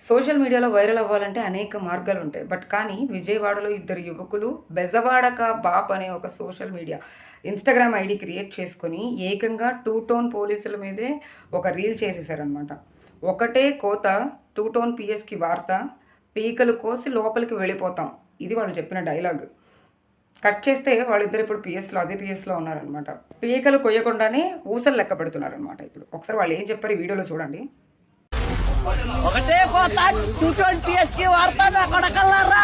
Social మీడియాలో viral అవ్వాలంటే అనేక మార్గాలుంటాయి. కానీ విజయవాడలో ఇద్దరు యువకులు బెజవాడక బాప్ అనే ఒక social media Instagram ID create చేసుకొని ఏకంగా టూ టోన్ పోలీసుల మీదే ఒక రీల్ చేసేసారనమాట. ఒకటే కోత టూ టోన్ పీఎస్‌కి వార్త, పీకలు కోసి లోపలికి వెళ్ళిపోతాం. ఇది వాళ్ళు చెప్పిన డైలాగ్. కట్ చేస్తే వాళ్ళిద్దరు ఇప్పుడు అదే పీఎస్‌లో ఉన్నారనమాట. పీకలు కొయ్యకుండానే ఊసలు లెక్క పెడుతున్నారనమాట ఇప్పుడు. ఒకసారి వాళ్ళు ఏం చెప్పారో ఈ వీడియోలో చూడండి. ఒకటే కోత 220 వార్త నా కొడకల్లారా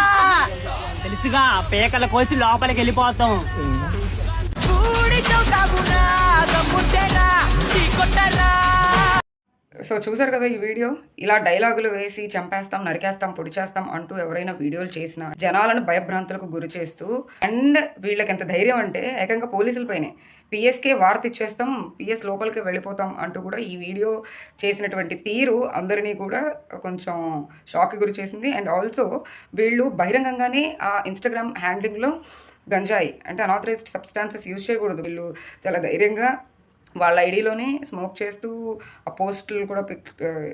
తెలుసుగా పేకల కోసి లోపలికి వెళ్ళిపోతాం. సో చూసారు కదా ఈ వీడియో. ఇలా డైలాగులు వేసి చంపేస్తాం, నరికేస్తాం, పొడి చేస్తాం అంటూ ఎవరైనా వీడియోలు చేసినా జనాలను భయభ్రాంతులకు గురి చేస్తూ అండ్ వీళ్ళకి ఎంత ధైర్యం అంటే ఏకంగా పోలీసుల పైనే పిఎస్కే వార్త ఇచ్చేస్తాం, పిఎస్ లోపలికి వెళ్ళిపోతాం అంటూ కూడా ఈ వీడియో చేసినటువంటి తీరు అందరినీ కూడా కొంచెం షాక్కి గురి చేసింది. అండ్ ఆల్సో వీళ్ళు బహిరంగంగానే ఆ ఇన్స్టాగ్రామ్ హ్యాండ్లింగ్లో గంజాయి అంటే అనాథరైజ్డ్ సబ్స్టాన్సెస్ యూజ్ చేయకూడదు. వీళ్ళు చాలా ధైర్యంగా వాళ్ళ ఐడీలోనే స్మోక్ చేస్తూ ఆ పోస్టులు కూడా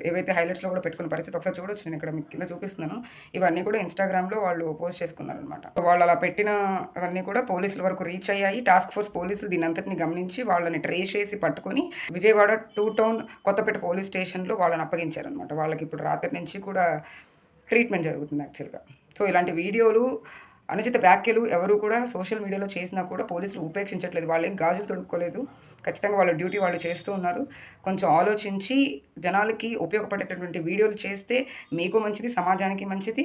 ఏవైతే హైలైట్స్లో కూడా పెట్టుకున్న పరిస్థితి ఒకసారి చూడొచ్చు. నేను ఇక్కడ మీకు కింద చూపిస్తున్నాను. ఇవన్నీ కూడా ఇన్స్టాగ్రామ్లో వాళ్ళు పోస్ట్ చేసుకున్నారనమాట. వాళ్ళు అలా పెట్టినవన్నీ కూడా పోలీసుల వరకు రీచ్ అయ్యాయి. టాస్క్ ఫోర్స్ పోలీసులు దీని అంతటిని గమనించి వాళ్ళని ట్రేస్ చేసి పట్టుకొని Vijayawada two town Kothapeta police స్టేషన్లో వాళ్ళని అప్పగించారనమాట. వాళ్ళకి ఇప్పుడు రాత్రి నుంచి కూడా ట్రీట్మెంట్ జరుగుతుంది యాక్చువల్గా. సో ఇలాంటి వీడియోలు, అనుచిత వ్యాఖ్యలు ఎవరు కూడా సోషల్ మీడియాలో చేసినా కూడా పోలీసులు ఉపేక్షించట్లేదు. వాళ్ళేం గాజులు తొడుక్కోలేదు. ఖచ్చితంగా వాళ్ళ డ్యూటీ వాళ్ళు చేస్తూ ఉన్నారు. కొంచెం ఆలోచించి జనాలకి ఉపయోగపడేటటువంటి వీడియోలు చేస్తే మీకు మంచిది, సమాజానికి మంచిది.